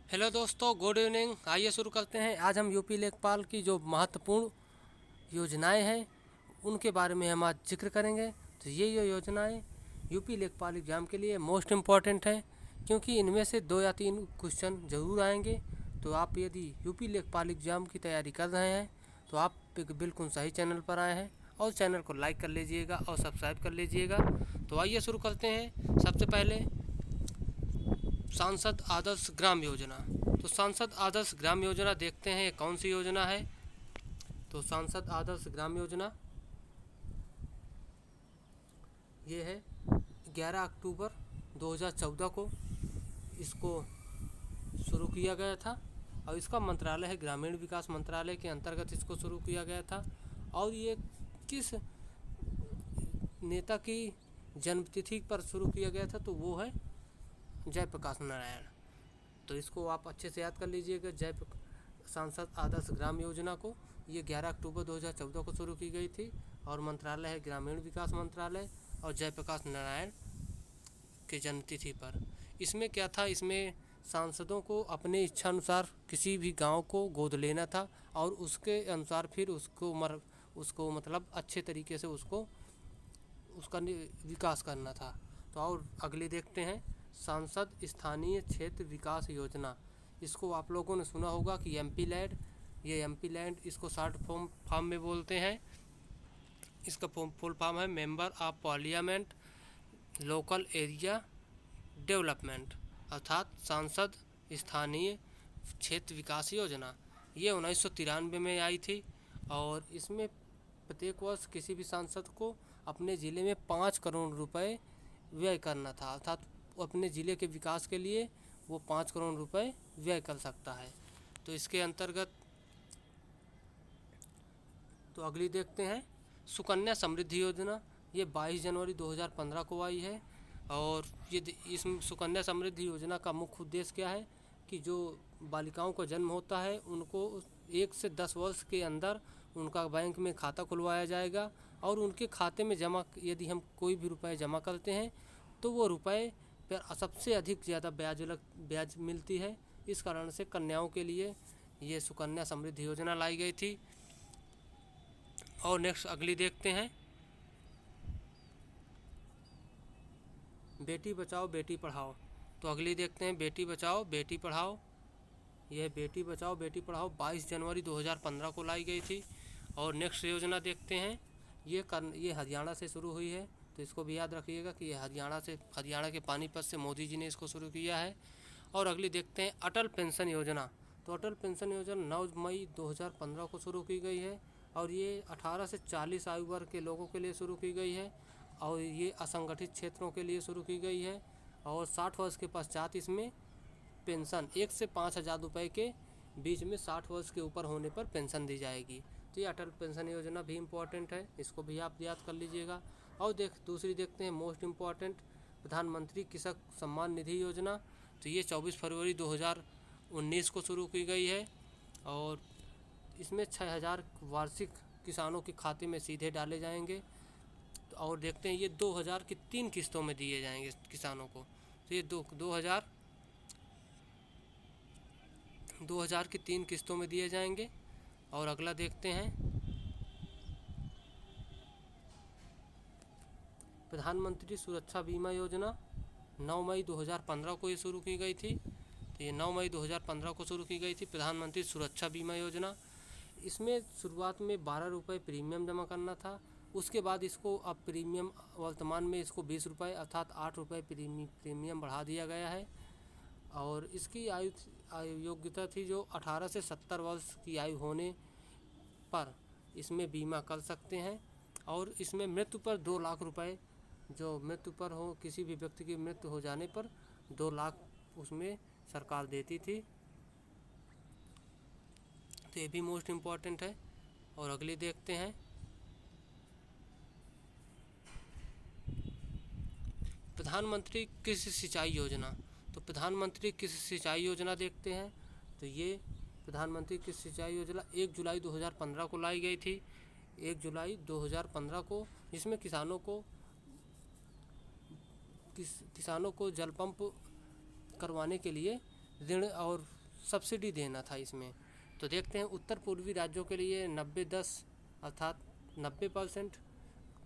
Hello दोस्तों, good evening. आइए शुरू करते हैं। आज हम यूपी लेखपाल की जो महत्वपूर्ण योजनाएं हैं उनके बारे में हम आज जिक्र करेंगे। तो ये योजनाएं यूपी लेखपाल एग्ज़ाम के लिए मोस्ट इम्पॉर्टेंट हैं, क्योंकि इनमें से 2 या 3 क्वेश्चन ज़रूर आएंगे। तो आप यदि यूपी लेखपाल एग्ज़ाम की तैयारी कर रहे हैं तो आप बिल्कुल सही चैनल पर आए हैं, और चैनल को लाइक कर लीजिएगा और सब्सक्राइब कर लीजिएगा। तो आइए शुरू करते हैं। सबसे पहले सांसद आदर्श ग्राम योजना। तो सांसद आदर्श ग्राम योजना देखते हैं कौन सी योजना है। तो सांसद आदर्श ग्राम योजना ये है 11 अक्टूबर 2014 को इसको शुरू किया गया था, और इसका मंत्रालय है ग्रामीण विकास मंत्रालय के अंतर्गत इसको शुरू किया गया था। और ये किस नेता की जन्मतिथि पर शुरू किया गया था, तो वो है जयप्रकाश नारायण। तो इसको आप अच्छे से याद कर लीजिएगा। सांसद आदर्श ग्राम योजना को ये 11 अक्टूबर 2014 को शुरू की गई थी, और मंत्रालय है ग्रामीण विकास मंत्रालय, और जयप्रकाश नारायण के जन्मतिथि पर। इसमें क्या था, इसमें सांसदों को अपने इच्छा अनुसार किसी भी गांव को गोद लेना था, और उसके अनुसार फिर उसको मतलब अच्छे तरीके से उसका विकास करना था। तो और अगले देखते हैं सांसद स्थानीय क्षेत्र विकास योजना। इसको आप लोगों ने सुना होगा कि एमपी लैंड, ये एमपी लैंड इसको शॉर्ट फॉर्म में बोलते हैं। इसका फुल फॉर्म है member of parliament local area development, अर्थात सांसद स्थानीय क्षेत्र विकास योजना। ये 1993 में आई थी, और इसमें प्रत्येक वर्ष किसी भी सांसद को अपने ज़िले में 5 करोड़ रुपए व्यय करना था, अर्थात अपने ज़िले के विकास के लिए वो 5 करोड़ रुपए व्यय कर सकता है। तो इसके अंतर्गत तो अगली देखते हैं सुकन्या समृद्धि योजना। ये 22 जनवरी 2015 को आई है, और ये इस सुकन्या समृद्धि योजना का मुख्य उद्देश्य क्या है कि जो बालिकाओं का जन्म होता है उनको 1 से 10 वर्ष के अंदर उनका बैंक में खाता खुलवाया जाएगा, और उनके खाते में यदि हम कोई भी रुपए जमा करते हैं तो वो रुपए पर सबसे अधिक ज़्यादा ब्याज मिलती है। इस कारण से कन्याओं के लिए ये सुकन्या समृद्धि योजना लाई गई थी। और नेक्स्ट अगली देखते हैं बेटी बचाओ बेटी पढ़ाओ। तो अगली देखते हैं बेटी बचाओ बेटी पढ़ाओ। यह बेटी बचाओ बेटी पढ़ाओ 22 जनवरी 2015 को लाई गई थी। और नेक्स्ट योजना देखते हैं ये हरियाणा से शुरू हुई है, तो इसको भी याद रखिएगा कि ये हरियाणा के पानीपत से मोदी जी ने इसको शुरू किया है। और अगली देखते हैं अटल पेंशन योजना। तो अटल पेंशन योजना 9 मई 2015 को शुरू की गई है, और ये 18 से 40 आयु वर्ग के लोगों के लिए शुरू की गई है, और ये असंगठित क्षेत्रों के लिए शुरू की गई है। और 60 वर्ष के पश्चात इसमें पेंशन 1 से 5,000 रुपये के बीच में 60 वर्ष के ऊपर होने पर पेंशन दी जाएगी। तो ये अटल पेंशन योजना भी इम्पोर्टेंट है, इसको भी आप याद कर लीजिएगा। और दूसरी देखते हैं मोस्ट इम्पॉर्टेंट प्रधानमंत्री कृषक सम्मान निधि योजना। तो ये 24 फरवरी 2019 को शुरू की गई है, और इसमें 6,000 वार्षिक किसानों के खाते में सीधे डाले जाएंगे। और देखते हैं ये 2000 की 3 किस्तों में दिए जाएंगे किसानों को। तो ये 2000 की 3 किस्तों में दिए जाएंगे। और अगला देखते हैं प्रधानमंत्री सुरक्षा बीमा योजना। 9 मई 2015 को ये शुरू की गई थी। तो ये 9 मई 2015 को शुरू की गई थी प्रधानमंत्री सुरक्षा बीमा योजना। इसमें शुरुआत में 12 रुपये प्रीमियम जमा करना था। उसके बाद इसको अब प्रीमियम वर्तमान में इसको 20 रुपये अर्थात 8 रुपये प्रीमियम बढ़ा दिया गया है। और इसकी आयु योग्यता थी जो 18 से 70 वर्ष की आयु होने पर इसमें बीमा कर सकते हैं। और इसमें मृत्यु पर 2 लाख रुपए, जो मृत्यु पर हो किसी भी व्यक्ति की मृत्यु हो जाने पर 2 लाख उसमें सरकार देती थी। तो ये भी मोस्ट इम्पॉर्टेंट है। और अगली देखते हैं प्रधानमंत्री कृषि सिंचाई योजना। तो प्रधानमंत्री कृषि सिंचाई योजना देखते हैं। तो ये प्रधानमंत्री कृषि सिंचाई योजना 1 जुलाई 2015 को लाई गई थी, 1 जुलाई 2015 को, जिसमें किसानों को जल पंप करवाने के लिए ऋण और सब्सिडी देना था इसमें। तो देखते हैं उत्तर पूर्वी राज्यों के लिए 90-10 अर्थात 90%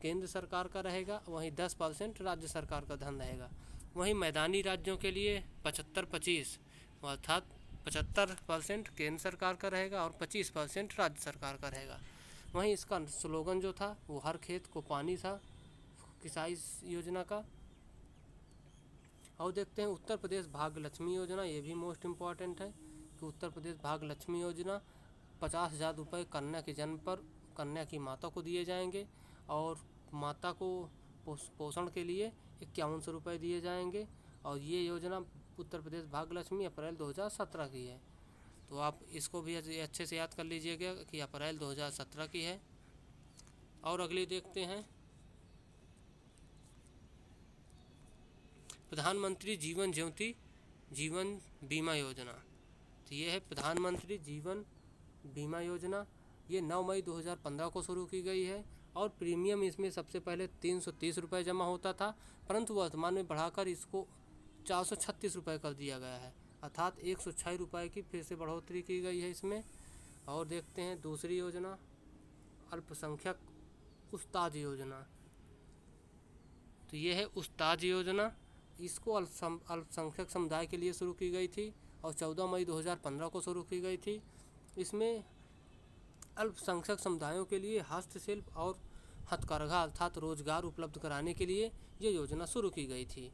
केंद्र सरकार का रहेगा, वहीं 10% राज्य सरकार का धन रहेगा। वहीं मैदानी राज्यों के लिए 75-25 अर्थात 75% केंद्र सरकार का रहेगा और 25% राज्य सरकार का रहेगा। वहीं इसका स्लोगन जो था वो हर खेत को पानी था, किसाई योजना का। और देखते हैं उत्तर प्रदेश भाग्य लक्ष्मी योजना, ये भी मोस्ट इम्पॉर्टेंट है कि उत्तर प्रदेश भाग्य लक्ष्मी योजना 50,000 रुपये कन्या के जन्म पर कन्या की माता को दिए जाएंगे और माता को पोषण के लिए 5100 रुपये दिए जाएंगे। और ये योजना उत्तर प्रदेश भाग्य लक्ष्मी अप्रैल 2017 की है। तो आप इसको भी अच्छे से याद कर लीजिएगा कि अप्रैल 2017 की है। और अगली देखते हैं प्रधानमंत्री जीवन ज्योति जीवन बीमा योजना। तो ये है प्रधानमंत्री जीवन बीमा योजना। ये 9 मई 2015 को शुरू की गई है और प्रीमियम इसमें सबसे पहले 330 रुपये जमा होता था, परंतु वर्तमान में बढ़ाकर इसको 436 रुपये कर दिया गया है, अर्थात 106 रुपये की फिर से बढ़ोतरी की गई है इसमें। और देखते हैं दूसरी योजना अल्पसंख्यक उस्ताद योजना। तो ये है उस्ताद योजना, इसको अल्पसंख्यक समुदाय के लिए शुरू की गई थी और 14 मई 2015 को शुरू की गई थी। इसमें अल्पसंख्यक समुदायों के लिए हस्तशिल्प और हथकरघा अर्थात रोजगार उपलब्ध कराने के लिए ये योजना शुरू की गई थी।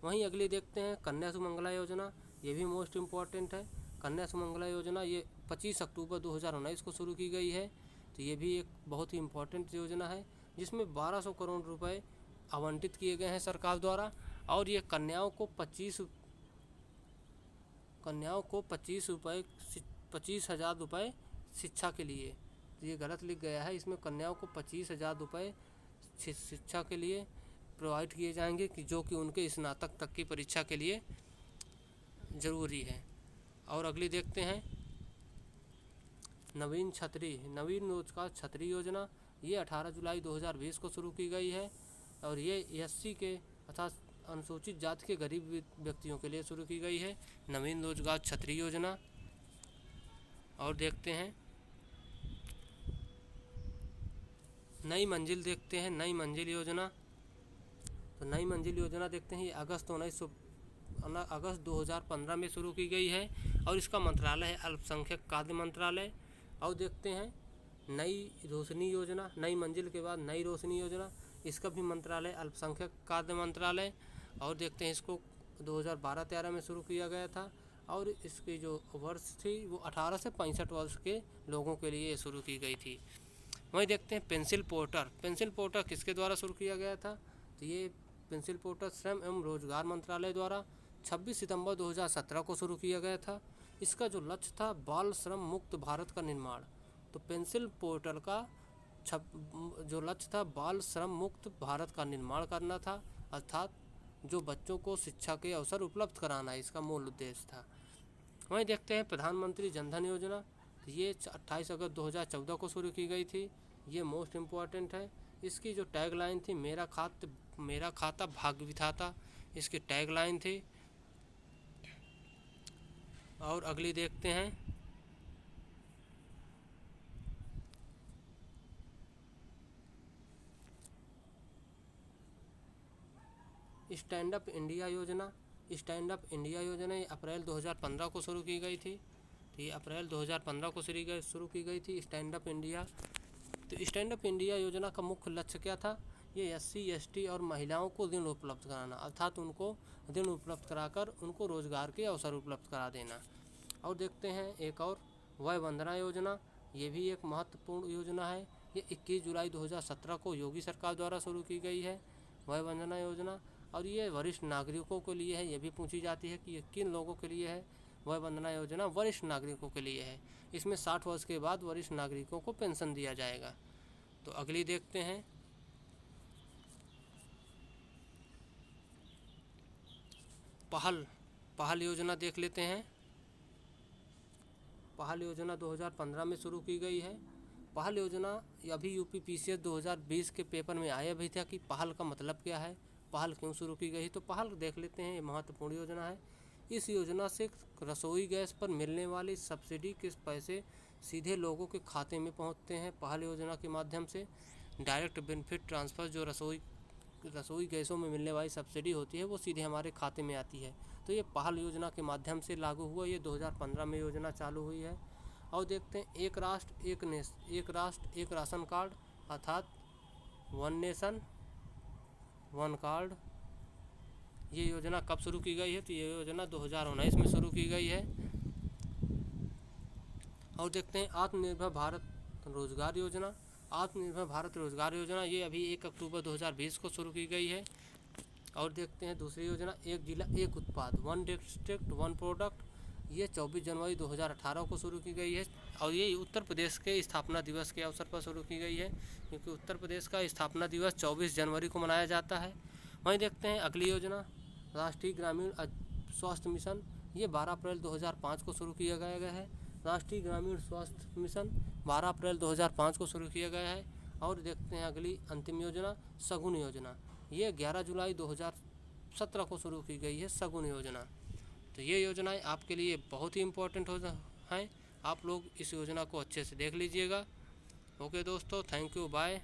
वहीं अगली देखते हैं कन्या सुमंगला योजना, ये भी मोस्ट इम्पॉर्टेंट है। कन्या सुमंगला योजना ये 25 अक्टूबर 2019 को शुरू की गई है। तो ये भी एक बहुत ही इम्पॉर्टेंट योजना है जिसमें 1200 करोड़ रुपए आवंटित किए गए हैं सरकार द्वारा। और ये कन्याओं को 25,000 रुपये शिक्षा के लिए, तो ये गलत लिख गया है, इसमें कन्याओं को 25,000 रुपये शिक्षा के लिए प्रोवाइड किए जाएंगे कि जो कि उनके स्नातक तक की परीक्षा के लिए ज़रूरी है। और अगली देखते हैं नवीन रोजगार छतरी योजना। ये 18 जुलाई 2020 को शुरू की गई है और ये एससी के अर्थात अनुसूचित जाति के गरीब व्यक्तियों के लिए शुरू की गई है नवीन रोजगार छतरी योजना। और देखते हैं नई मंजिल, देखते हैं नई मंजिल योजना। तो नई मंजिल योजना देखते हैं ये अगस्त 2015 में शुरू की गई है और इसका मंत्रालय है अल्पसंख्यक कार्य मंत्रालय। और देखते हैं नई रोशनी योजना, नई मंजिल के बाद नई रोशनी योजना, इसका भी मंत्रालय अल्पसंख्यक कार्य मंत्रालय। और देखते हैं इसको 2012-13 में शुरू किया गया था और इसकी जो वर्ष थी वो 18 से 65 वर्ष के लोगों के लिए शुरू की गई थी। वहीं देखते हैं पेंसिल पोर्टर किसके द्वारा शुरू किया गया था। तो ये पेंसिल पोर्टर श्रम एवं रोजगार मंत्रालय द्वारा 26 सितंबर 2017 को शुरू किया गया था। इसका जो लक्ष्य था बाल श्रम मुक्त भारत का निर्माण। तो पेंसिल पोर्टल का जो लक्ष्य था बाल श्रम मुक्त भारत का निर्माण करना था, अर्थात जो बच्चों को शिक्षा के अवसर उपलब्ध कराना इसका मूल उद्देश्य था। वहीं देखते हैं प्रधानमंत्री जनधन योजना। ये 28 अगस्त 2014 को शुरू की गई थी। ये मोस्ट इम्पॉर्टेंट है। इसकी जो टैगलाइन थी मेरा खाता भाग्य विधाता, इसकी टैगलाइन थी। और अगली देखते हैं स्टैंड अप इंडिया योजना। ये अप्रैल 2015 को शुरू की गई थी। तो ये अप्रैल 2015 को शुरू की गई थी स्टैंड अप इंडिया। तो स्टैंड अप इंडिया योजना का मुख्य लक्ष्य क्या था, ये एससी एसटी और महिलाओं को ऋण उपलब्ध कराना, अर्थात उनको ऋण उपलब्ध कराकर उनको रोजगार के अवसर उपलब्ध करा देना। और देखते हैं एक और वय वंदना योजना। ये भी एक महत्वपूर्ण योजना है। ये 21 जुलाई 2017 को योगी सरकार द्वारा शुरू की गई है वय वंदना योजना। और ये वरिष्ठ नागरिकों के लिए है। ये भी पूछी जाती है कि ये किन लोगों के लिए है। वय वंदना योजना वरिष्ठ नागरिकों के लिए है। इसमें 60 वर्ष के बाद वरिष्ठ नागरिकों को पेंशन दिया जाएगा। तो अगली देखते हैं पहल योजना देख लेते हैं। पहल योजना 2015 में शुरू की गई है। पहल योजना अभी यूपीपीसीएस 2020 के पेपर में आया भी था कि पहल का मतलब क्या है, पहल क्यों शुरू की गई। तो पहल देख लेते हैं, ये महत्वपूर्ण योजना है। इस योजना से रसोई गैस पर मिलने वाली सब्सिडी के पैसे सीधे लोगों के खाते में पहुंचते हैं। पहल योजना के माध्यम से डायरेक्ट बेनिफिट ट्रांसफ़र, जो रसोई गैसों में मिलने वाली सब्सिडी होती है वो सीधे हमारे खाते में आती है। तो ये पहल योजना के माध्यम से लागू हुआ। ये 2015 में योजना चालू हुई है। और देखते हैं एक राष्ट्र एक राशन कार्ड, अर्थात वन नेशन वन कार्ड, ये योजना कब शुरू की गई है? तो ये योजना 2019 में शुरू की गई है। और देखते हैं आत्मनिर्भर भारत रोजगार योजना। आत्मनिर्भर भारत रोजगार योजना ये अभी 1 अक्टूबर 2020 को शुरू की गई है। और देखते हैं दूसरी योजना एक जिला एक उत्पाद, वन डिस्ट्रिक्ट वन प्रोडक्ट, ये 24 जनवरी 2018 को शुरू की गई है। और ये उत्तर प्रदेश के स्थापना दिवस के अवसर पर शुरू की गई है, क्योंकि उत्तर प्रदेश का स्थापना दिवस 24 जनवरी को मनाया जाता है। वहीं देखते हैं अगली योजना राष्ट्रीय ग्रामीण स्वास्थ्य मिशन, ये 12 अप्रैल 2005 को शुरू किया गया है। राष्ट्रीय ग्रामीण स्वास्थ्य मिशन 12 अप्रैल 2005 को शुरू किया गया है। और देखते हैं अगली अंतिम योजना शगुन योजना, ये 11 जुलाई 2017 को शुरू की गई है शगुन योजना। तो ये योजनाएं आपके लिए बहुत ही इम्पोर्टेंट हैं। आप लोग इस योजना को अच्छे से देख लीजिएगा। ओके दोस्तों, थैंक यू, बाय।